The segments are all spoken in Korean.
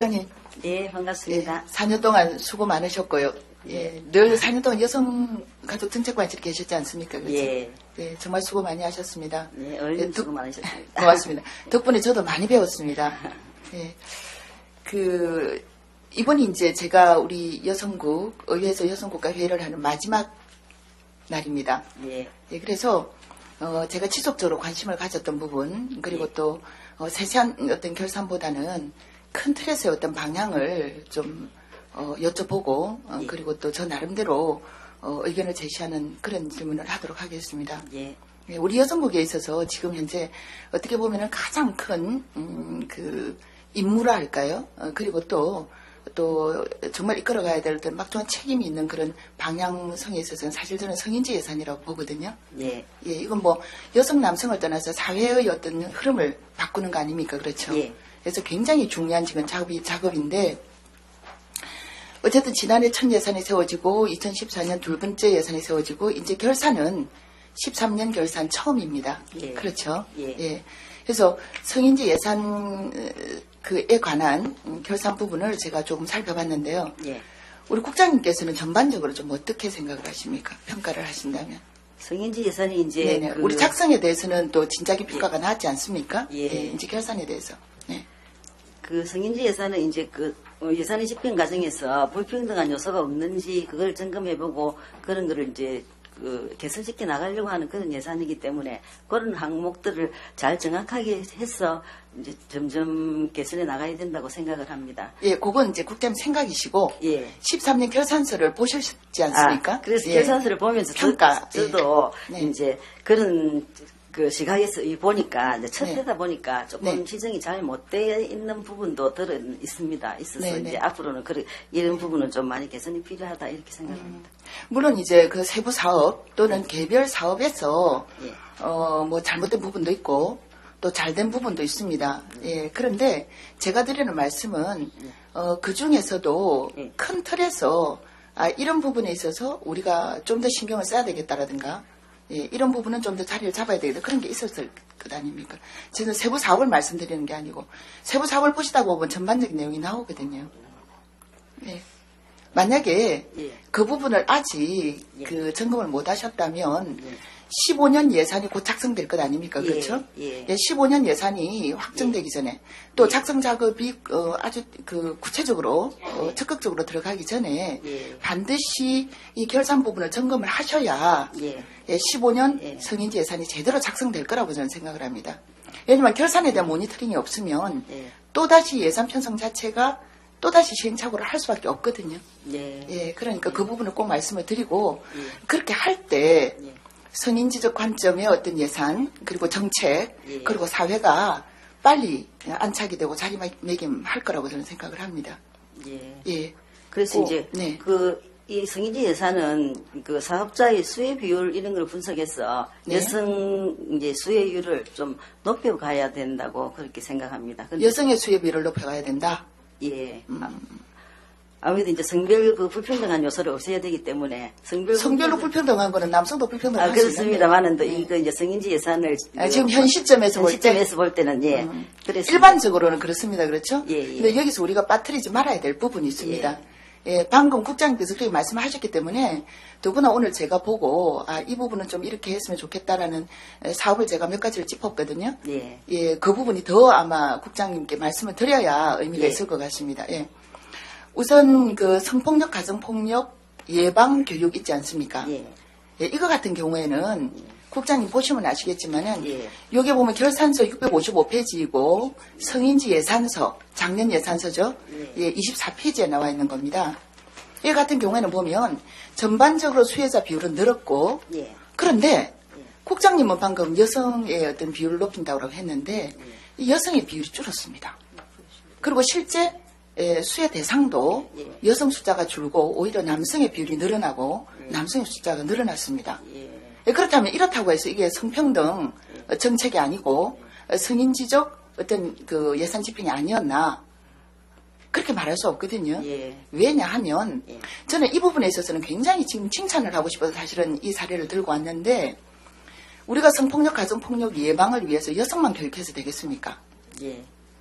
국장님. 네, 반갑습니다. 4년 동안 수고 많으셨고요. 예, 늘 4년 동안 여성가족정책관실 계셨지 않습니까? 그렇죠? 예. 네, 정말 수고 많이 하셨습니다. 네, 얼른 수고 많으셨습니다. 고맙습니다. 덕분에 저도 많이 배웠습니다. 예. 이번이 이제 제가 우리 여성국, 의회에서 여성국가 회의를 하는 마지막 날입니다. 예. 예, 그래서, 제가 지속적으로 관심을 가졌던 부분, 그리고 또, 세세한 어떤 결산보다는 큰 틀에서의 어떤 방향을 좀, 여쭤보고, 예. 그리고 또 저 나름대로, 의견을 제시하는 그런 질문을 하도록 하겠습니다. 예. 예, 우리 여성국에 있어서 지금 현재 어떻게 보면은 가장 큰, 임무라 할까요? 그리고 또 정말 이끌어가야 될 어떤 막중한 책임이 있는 그런 방향성에 있어서는 사실 저는 성인지 예산이라고 보거든요. 예. 예, 이건 뭐 여성 남성을 떠나서 사회의 어떤 흐름을 바꾸는 거 아닙니까? 그렇죠? 예. 그래서 굉장히 중요한 지금 작업인데 어쨌든 지난해 첫 예산이 세워지고 2014년 두 번째 예산이 세워지고 이제 결산은 13년 결산 처음입니다. 예. 그렇죠? 예. 예. 그래서 성인지 예산 그에 관한 결산 부분을 제가 조금 살펴봤는데요. 예. 우리 국장님께서는 전반적으로 좀 어떻게 생각을 하십니까? 평가를 하신다면. 성인지 예산이 이제 네네. 우리 작성에 대해서는 또 진작에 평가가 나왔지 않습니까? 예. 이제 결산에 대해서. 네. 그 성인지 예산은 이제 예산이 집행 과정에서 불평등한 요소가 없는지 그걸 점검해보고 그런 거를 이제 개선시켜 나가려고 하는 그런 예산이기 때문에 그런 항목들을 잘 정확하게 해서 이제 점점 개선해 나가야 된다고 생각을 합니다. 예, 그건 이제 국장님 생각이시고 예. 13년 결산서를 보셨지 않습니까? 그래서 예. 결산서를 보면서 평가. 저도 네. 이제 그런 그 시각에서 보니까 이제 첫 네. 해다 보니까 조금 네. 지정이 잘 못 돼 있는 부분도 들어 있습니다. 있어서 네, 이제 네. 앞으로는 이런 부분은 좀 많이 개선이 필요하다 이렇게 생각합니다. 물론 이제 그 세부 사업 또는 개별 사업에서 예. 뭐 잘못된 부분도 있고 또 잘된 부분도 있습니다. 예. 그런데 제가 드리는 말씀은 그 중에서도 예. 큰 틀에서 이런 부분에 있어서 우리가 좀 더 신경을 써야 되겠다라든가 예, 이런 부분은 좀 더 자리를 잡아야 되겠다. 그런 게 있었을 것 아닙니까? 저는 세부 사업을 말씀드리는 게 아니고 세부 사업을 보시다 보면 전반적인 내용이 나오거든요. 예. 만약에 예. 그 부분을 아직 예. 그 점검을 못 하셨다면 예. 15년 예산이 곧 작성될 것 아닙니까? 예. 그렇죠? 예. 15년 예산이 확정되기 전에 또 작성 작업이 아주 그 구체적으로 적극적으로 들어가기 전에 예. 반드시 이 결산 부분을 점검을 하셔야 예. 15년 예. 성인지 예산이 제대로 작성될 거라고 저는 생각을 합니다. 왜냐하면 결산에 대한 모니터링이 없으면 예. 또다시 예산 편성 자체가 또다시 시행착오를 할 수밖에 없거든요. 예. 예, 그러니까 그 부분을 꼭 말씀을 드리고 예. 그렇게 할 때 예. 성인지적 관점의 어떤 예산 그리고 정책 예. 그리고 사회가 빨리 안착이 되고 자리매김할 거라고 저는 생각을 합니다. 예. 예. 그래서 이제 네. 이 성인지 예산은 그 사업자의 수혜 비율 이런 걸 분석해서 네. 여성 이제 수혜율을 좀 높여가야 된다고 그렇게 생각합니다. 근데 여성의 수혜비를 높여가야 된다. 예. 아무래도 이제 성별 그 불평등한 요소를 없애야 되기 때문에 성별로 불평등한 거는 남성도 불평등할 수 있는데. 그렇습니다만은 또 이거 이제 성인지 예산을 지금 현 시점에서 볼 때. 시점에서 볼 때는 예. 그래서 일반적으로는 그렇습니다. 그렇죠? 예, 예. 근데 여기서 우리가 빠뜨리지 말아야 될 부분이 있습니다. 예, 방금 국장님께서 그렇게 말씀하셨기 때문에 더구나 오늘 제가 보고 이 부분은 좀 이렇게 했으면 좋겠다라는 사업을 제가 몇 가지를 짚었거든요. 예. 예, 그 부분이 더 아마 국장님께 말씀을 드려야 의미가 예. 있을 것 같습니다. 예. 우선 그 성폭력, 가정폭력 예방 교육 있지 않습니까? 예. 예, 이거 같은 경우에는 국장님 보시면 아시겠지만은 예. 여기 보면 결산서 655페이지이고 성인지 예산서, 작년 예산서죠. 예, 24페이지에 나와 있는 겁니다. 이 같은 경우에는 보면 전반적으로 수혜자 비율은 늘었고 예. 그런데 국장님은 방금 여성의 어떤 비율을 높인다고 했는데 이 여성의 비율이 줄었습니다. 그리고 실제 수혜 대상도 여성 숫자가 줄고 오히려 남성의 비율이 늘어나고 남성의 숫자가 늘어났습니다. 그렇다면 이렇다고 해서 이게 성평등 정책이 아니고 성인지적 어떤 그 예산 집행이 아니었나 그렇게 말할 수 없거든요. 왜냐하면 저는 이 부분에 있어서는 굉장히 지금 칭찬을 하고 싶어서 사실은 이 사례를 들고 왔는데 우리가 성폭력, 가정폭력 예방을 위해서 여성만 교육해서 되겠습니까?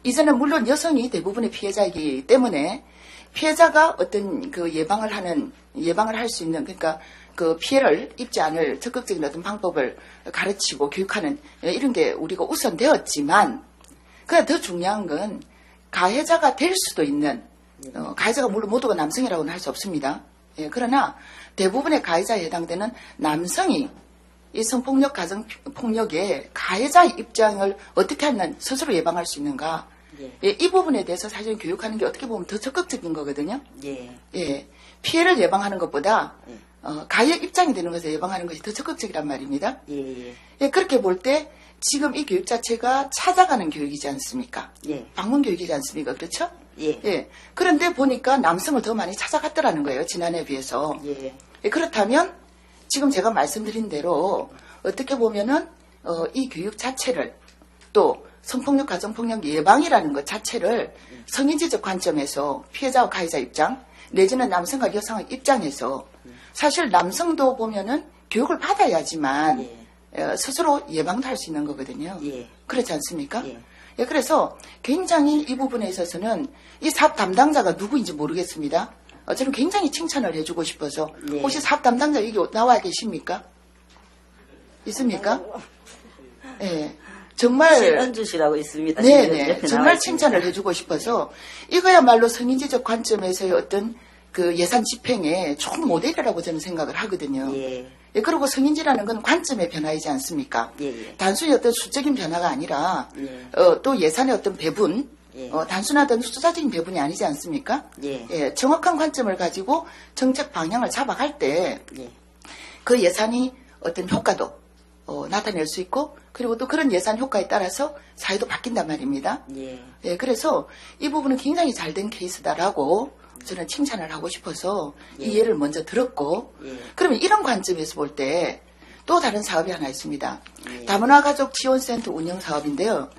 이제는 물론 여성이 대부분의 피해자이기 때문에 피해자가 어떤 그 예방을 할 수 있는, 그러니까 그 피해를 입지 않을 적극적인 어떤 방법을 가르치고 교육하는 이런 게 우리가 우선되었지만, 그러나 더 중요한 건 가해자가 될 수도 있는, 가해자가 물론 모두가 남성이라고는 할 수 없습니다. 예, 그러나 대부분의 가해자에 해당되는 남성이 이 성폭력, 가정폭력의 가해자의 입장을 어떻게 하면 스스로 예방할 수 있는가. 예, 이 부분에 대해서 사실 교육하는 게 어떻게 보면 더 적극적인 거거든요. 예, 피해를 예방하는 것보다 가해 입장이 되는 것을 예방하는 것이 더 적극적이란 말입니다. 예, 그렇게 볼 때 지금 이 교육 자체가 찾아가는 교육이지 않습니까? 방문 교육이지 않습니까? 그렇죠? 예. 그런데 보니까 남성을 더 많이 찾아갔더라는 거예요. 지난해에 비해서. 예, 그렇다면 지금 제가 말씀드린 대로 어떻게 보면은 이 교육 자체를 또 성폭력, 가정폭력 예방이라는 것 자체를 성인지적 관점에서 피해자와 가해자 입장 내지는 남성과 여성의 입장에서 사실 남성도 보면은 교육을 받아야지만 스스로 예방도 할 수 있는 거거든요. 그렇지 않습니까? 예, 그래서 굉장히 이 부분에 있어서는 이 사업 담당자가 누구인지 모르겠습니다. 저는 굉장히 칭찬을 해주고 싶어서 혹시 사업 담당자 여기 나와 계십니까? 있습니까? 예. 정말 신은주씨라고 있습니다. 네네. 정말 칭찬을 해주고 싶어서 이거야말로 성인지적 관점에서의 어떤 그 예산 집행의 좋은 모델이라고 저는 생각을 하거든요. 예, 그리고 성인지라는 건 관점의 변화이지 않습니까? 단순히 어떤 수적인 변화가 아니라 또 예산의 어떤 배분, 단순하던 숫자적인 배분이 아니지 않습니까? 예, 정확한 관점을 가지고 정책 방향을 잡아갈 때 그 예산이 어떤 효과도 나타낼 수 있고 그리고 또 그런 예산 효과에 따라서 사회도 바뀐단 말입니다. 예, 그래서 이 부분은 굉장히 잘된 케이스다라고 저는 칭찬을 하고 싶어서 이 예를 먼저 들었고 그러면 이런 관점에서 볼 때 또 다른 사업이 하나 있습니다. 다문화 가족 지원센터 운영 사업인데요.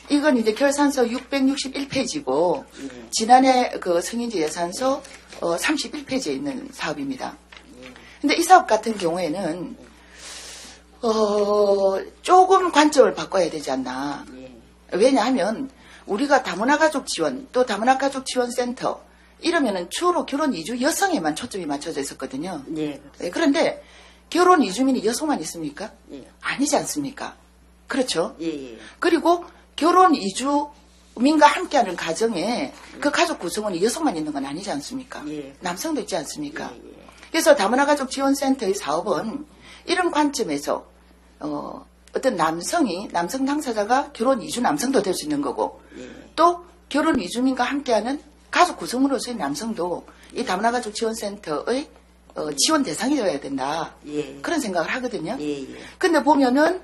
이건 이제 결산서 661페이지고 지난해 그 성인지 예산서 31페이지에 있는 사업입니다. 근데 이 사업 같은 경우에는 조금 관점을 바꿔야 되지 않나. 왜냐하면 우리가 다문화 가족 지원 또 다문화 가족 지원센터 이러면은 주로 결혼 이주 여성에만 초점이 맞춰져 있었거든요. 그런데 결혼 이주민이 여성만 있습니까? 아니지 않습니까? 그렇죠? 그리고 결혼 이주민과 함께하는 가정에 그 가족 구성원이 여성만 있는 건 아니지 않습니까? 남성도 있지 않습니까? 그래서 다문화 가족 지원센터의 사업은 이런 관점에서 어떤 남성 당사자가 결혼 이주 남성도 될 수 있는 거고 또 결혼 이주민과 함께하는 가족 구성으로서의 남성도 이 다문화 가족 지원센터의 지원 대상이 되어야 된다. 그런 생각을 하거든요. 근데 보면은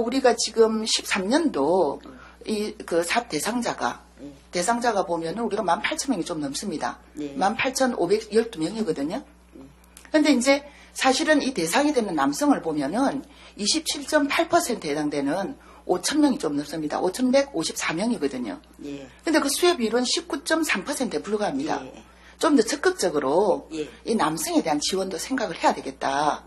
우리가 지금 13년도 이 그 사업 대상자가 보면은 우리가 18,000명이 좀 넘습니다. 18,512명이거든요. 근데 이제 사실은 이 대상이 되는 남성을 보면은 27.8%에 해당되는 5,000명이 좀 넘습니다. 5,154명이거든요. 근데 그 수혜 비율은 19.3%에 불과합니다. 좀 더 적극적으로 이 남성에 대한 지원도 생각을 해야 되겠다.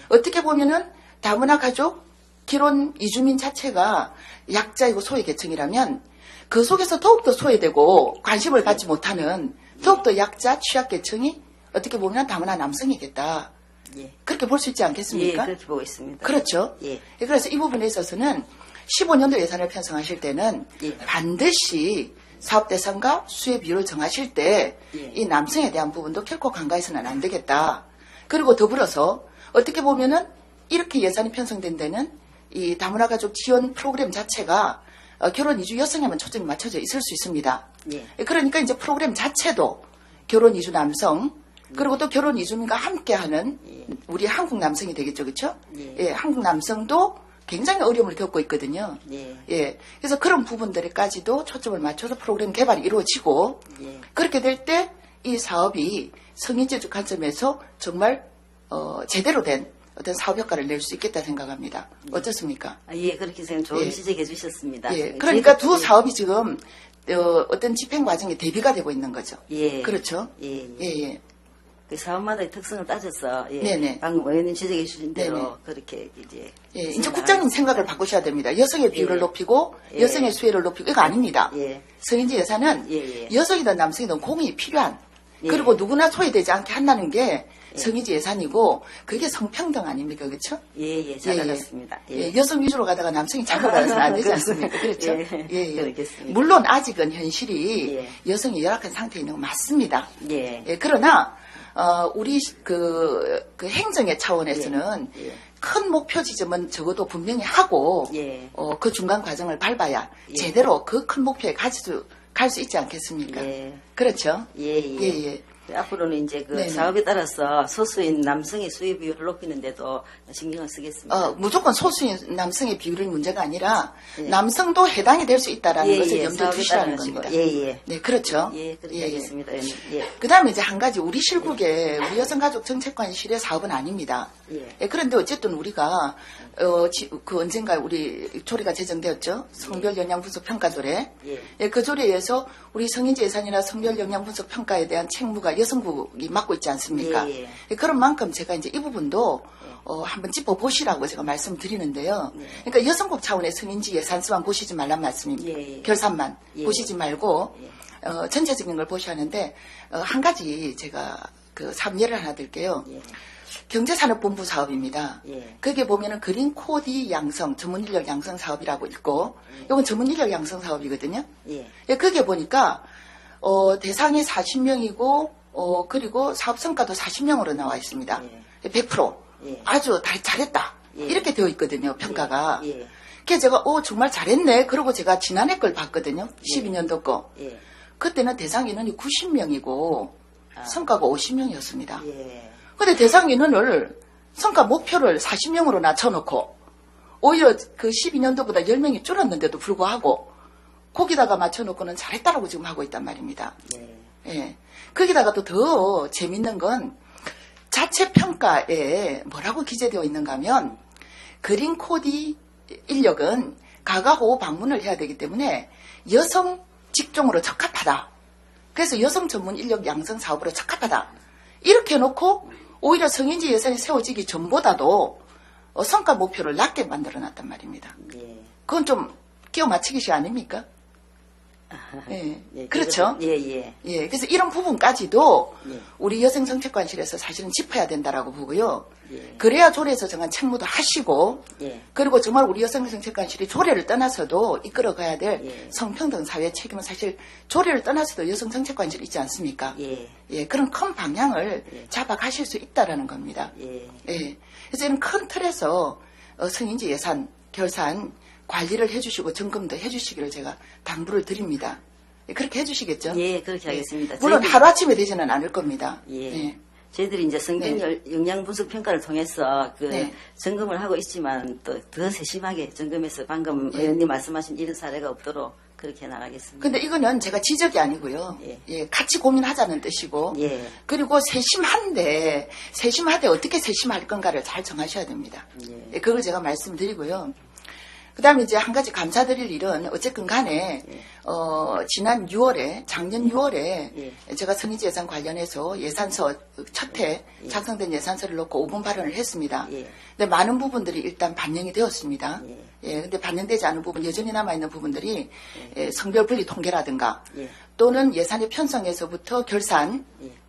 어떻게 보면은 다문화 가족, 결혼 이주민 자체가 약자이고 소외 계층이라면 그 속에서 더욱더 소외되고 관심을 받지 못하는 더욱더 약자, 취약 계층이 어떻게 보면 다문화 남성이겠다. 그렇게 볼 수 있지 않겠습니까? 그렇게 보고 있습니다. 그렇죠. 그래서 이 부분에 있어서는 15년도 예산을 편성하실 때는 반드시 사업 대상과 수혜 비율을 정하실 때 이 남성에 대한 부분도 결코 간과해서는 안 되겠다. 그리고 더불어서 어떻게 보면은 이렇게 예산이 편성된 데는 이 다문화 가족 지원 프로그램 자체가 결혼 이주 여성에만 초점이 맞춰져 있을 수 있습니다. 그러니까 이제 프로그램 자체도 결혼 이주 남성 그리고 또 결혼 이주민과 함께하는 우리 한국 남성이 되겠죠, 그렇죠? 한국 남성도 굉장히 어려움을 겪고 있거든요. 그래서 그런 부분들에까지도 초점을 맞춰서 프로그램 개발이 이루어지고 그렇게 될 때 이 사업이 성인지적 관점에서 정말 제대로 된 어떤 사업 효과를 낼 수 있겠다 생각합니다. 어떻습니까? 그렇게 좋은 지적해 주셨습니다. 그러니까 두 사업이 지금 어떤 집행 과정에 대비가 되고 있는 거죠. 그렇죠? 그 사업마다의 특성을 따져서 예, 네네. 방금 의원님 지적해 주신 대로 네네. 그렇게 이제 예, 이제 국장님 생각을 바꾸셔야 됩니다. 여성의 비율을 예. 높이고 예. 여성의 수혜를 높이고 이거 아닙니다. 예. 성인지 예산은 예, 예. 여성이든 남성이든 공이 필요한 예. 그리고 누구나 소외되지 않게 한다는 게 성인지 예산이고 그게 성평등 아닙니까? 그렇죠? 예, 잘 알았습니다. 예, 여성 위주로 가다가 남성이 잘못 가서는 안 되지 않습니까? 그렇죠? 예, 그렇겠습니다. 물론 아직은 현실이 예. 여성이 열악한 상태에 있는 건 맞습니다. 예. 예, 그러나 우리 그 행정의 차원에서는 예. 큰 목표 지점은 적어도 분명히 하고 예. 그 중간 과정을 밟아야 예. 제대로 제대로 그 큰 목표에 갈 수 있지 않겠습니까? 예. 그렇죠? 예, 예. 예. 앞으로는 이제 그 네네. 사업에 따라서 소수인 남성의 수입 비율을 높이는데도 신경을 쓰겠습니다. 무조건 소수인 남성의 비율이 문제가 아니라 예. 남성도 해당이 될 수 있다라는 예, 것을 예. 염두에 사업에 두시라는 따라서. 겁니다. 예, 예. 네, 그렇죠. 예, 그렇게 하겠습니다. 예. 그 다음에 이제 한 가지 우리 실국의 우리 여성가족정책관실의 사업은 아닙니다. 예. 그런데 어쨌든 우리가 그 언젠가 우리 조례가 제정되었죠. 성별 영향 분석 평가 조례. 예. 그 조례에서 우리 성인지 예산이나 성별 영향 분석 평가에 대한 책무가 여성국이 맡고 있지 않습니까? 예. 그런 만큼 제가 이제 이 부분도 한번 짚어보시라고 제가 말씀드리는데요. 그러니까 여성국 차원의 성인지 예산수만 보시지 말란 말씀입니다. 예. 결산만 예. 보시지 말고 전체적인 걸 보셔야 하는데 한 가지 제가 그 사업 예를 하나 들게요. 예. 경제산업본부 사업입니다. 예. 거기에 보면은 그린 코디 양성, 전문인력 양성 사업이라고 있고, 이건 전문인력 양성 사업이거든요. 예. 거기에 보니까, 대상이 40명이고, 그리고 사업 성과도 40명으로 나와 있습니다. 100%. 예. 아주 잘했다. 예. 이렇게 되어 있거든요, 평가가. 예. 그래서 제가, 정말 잘했네. 그러고 제가 지난해 걸 봤거든요. 12년도 거. 예. 그때는 대상 인원이 90명이고, 성과가 50명이었습니다. 예. 근데 대상 인원을 성과 목표를 40명으로 낮춰놓고 오히려 그 12년도보다 10명이 줄었는데도 불구하고 거기다가 맞춰놓고는 잘했다라고 지금 하고 있단 말입니다. 예. 예. 거기다가 또 더 재밌는 건 자체 평가에 뭐라고 기재되어 있는가 하면 그린 코디 인력은 가가호 방문을 해야 되기 때문에 여성 직종으로 적합하다. 그래서 여성 전문 인력 양성 사업으로 적합하다. 이렇게 해놓고 오히려 성인지 예산이 세워지기 전보다도 성과 목표를 낮게 만들어놨단 말입니다. 예. 그건 좀 끼워 맞추기시 아닙니까? 예. 예, 그렇죠? 예. 예. 그래서 이런 부분까지도 예. 우리 여성정책관실에서 사실은 짚어야 된다라고 보고요. 예. 그래야 조례에서 정한 책무도 하시고, 예. 그리고 정말 우리 여성정책관실이 조례를 떠나서도 이끌어가야 될 예. 성평등 사회 책임은 사실 조례를 떠나서도 여성정책관실이 있지 않습니까? 예. 예, 그런 큰 방향을 예. 잡아가실 수 있다라는 겁니다. 예. 예. 그래서 이런 큰 틀에서 성인지 예산, 결산, 관리를 해주시고 점검도 해주시기를 제가 당부를 드립니다. 예, 그렇게 해주시겠죠? 예, 그렇게 하겠습니다. 물론 저희들이- 하루아침에 되지는 않을 겁니다. 예. 저희들이 이제 성별 영양 분석 평가를 통해서 그 네. 점검을 하고 있지만 또 더 세심하게 점검해서 방금 예. 의원님 말씀하신 이런 사례가 없도록 그렇게 나가겠습니다. 근데 이거는 제가 지적이 아니고요. 예. 예, 같이 고민하자는 뜻이고, 예. 그리고 세심하되 어떻게 세심할 건가를 잘 정하셔야 됩니다. 예. 예, 그걸 제가 말씀드리고요. 그 다음에 이제 한 가지 감사드릴 일은 어쨌든 간에, 지난 6월에, 작년 6월에 예. 제가 성인지 예산 관련해서 예산서 첫 해 작성된 예산서를 놓고 5분 발언을 했습니다. 예. 근데 많은 부분들이 일단 반영이 되었습니다. 예. 예, 근데 반영되지 않은 부분, 여전히 남아있는 부분들이 성별 분리 통계라든가 예. 또는 예산의 편성에서부터 결산에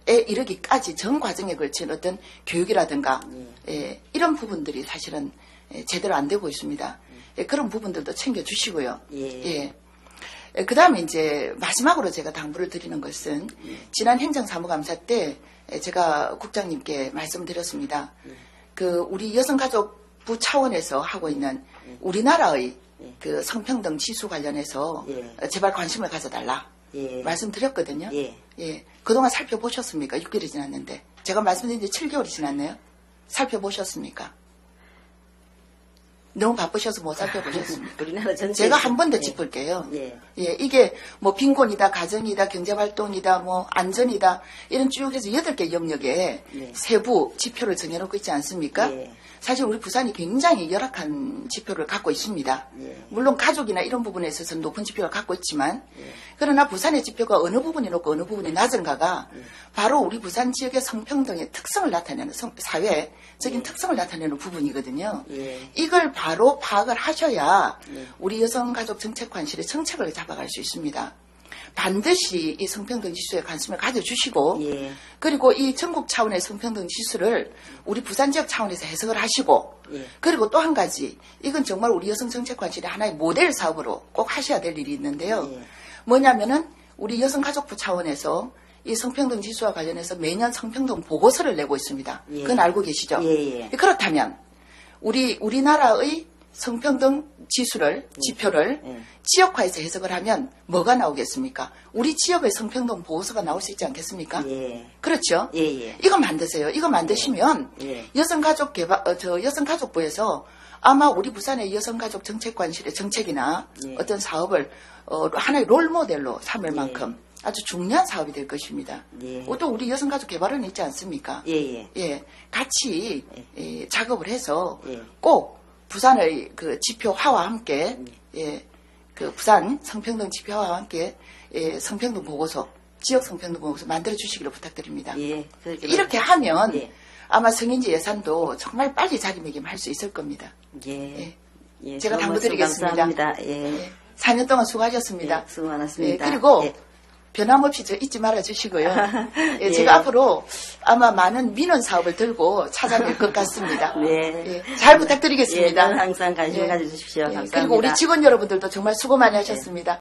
이르기까지 전 과정에 걸친 어떤 교육이라든가 이런 부분들이 사실은 제대로 안 되고 있습니다. 그런 부분들도 챙겨주시고요. 예. 그 다음에 이제 마지막으로 제가 당부를 드리는 것은 지난 행정사무감사 때 제가 국장님께 말씀드렸습니다. 그 우리 여성가족부 차원에서 하고 있는 우리나라의 그 성평등 지수 관련해서 제발 관심을 가져달라 예. 말씀드렸거든요. 예. 그동안 살펴보셨습니까? 6개월이 지났는데 제가 말씀드린 지 7개월이 지났네요. 살펴보셨습니까? 너무 바쁘셔서 못 살펴보셨습니다. 우리나라 전체 제가 한 번 더 짚을게요. 예. 예, 이게 뭐 빈곤이다, 가정이다, 경제활동이다, 뭐 안전이다 이런 쭉 해서 8개 영역에 예. 세부 지표를 정해놓고 있지 않습니까? 예. 사실 우리 부산이 굉장히 열악한 지표를 갖고 있습니다. 예. 물론 가족이나 이런 부분에 있어서는 높은 지표를 갖고 있지만 예. 그러나 부산의 지표가 어느 부분이 높고 어느 부분이 낮은가가 바로 우리 부산 지역의 성평등의 특성을 나타내는 사회적인 특성을 나타내는 부분이거든요. 예. 이걸 바로 파악을 하셔야 예. 우리 여성가족정책관실의 정책을 잡아갈 수 있습니다. 반드시 이 성평등 지수에 관심을 가져주시고 예. 그리고 이 전국 차원의 성평등 지수를 우리 부산 지역 차원에서 해석을 하시고 예. 그리고 또 한 가지 이건 정말 우리 여성정책관실의 하나의 모델 사업으로 꼭 하셔야 될 일이 있는데요. 예. 뭐냐면은 우리 여성가족부 차원에서 이 성평등 지수와 관련해서 매년 성평등 보고서를 내고 있습니다. 예. 그건 알고 계시죠? 예, 예. 그렇다면 우리나라의 성평등 지표를 예. 지역화해서 해석을 하면 뭐가 나오겠습니까? 우리 지역의 성평등 보고서가 나올 수 있지 않겠습니까? 예. 그렇죠? 예, 예. 이거 만드세요. 이거 만드시면 예. 여성가족부에서 아마 우리 부산의 여성가족 정책관실의 정책이나 예. 어떤 사업을 하나의 롤모델로 삼을 만큼 아주 중요한 사업이 될 것입니다. 예. 또 우리 여성가족 개발은 있지 않습니까? 예, 예. 같이 작업을 해서 예. 꼭 부산의 그 지표화와 함께 그 부산 성평등 지표화와 함께 성평등 보고서, 지역 성평등 보고서 만들어 주시기를 부탁드립니다. 예. 이렇게 하면 예. 아마 성인지 예산도 정말 빨리 자리매김할 수 있을 겁니다. 예. 예. 제가 좋은 말씀 당부드리겠습니다. 감사합니다. 예. 4년 동안 수고하셨습니다. 예, 수고 많았습니다. 그리고 예. 변함없이 잊지 말아 주시고요. 예. 제가 앞으로 아마 많은 민원 사업을 들고 찾아뵐 것 같습니다. 네. 잘 부탁드리겠습니다. 예, 늘 항상 관심 가져주십시오. 감사합니다. 그리고 우리 직원 여러분들도 정말 수고 많이 하셨습니다.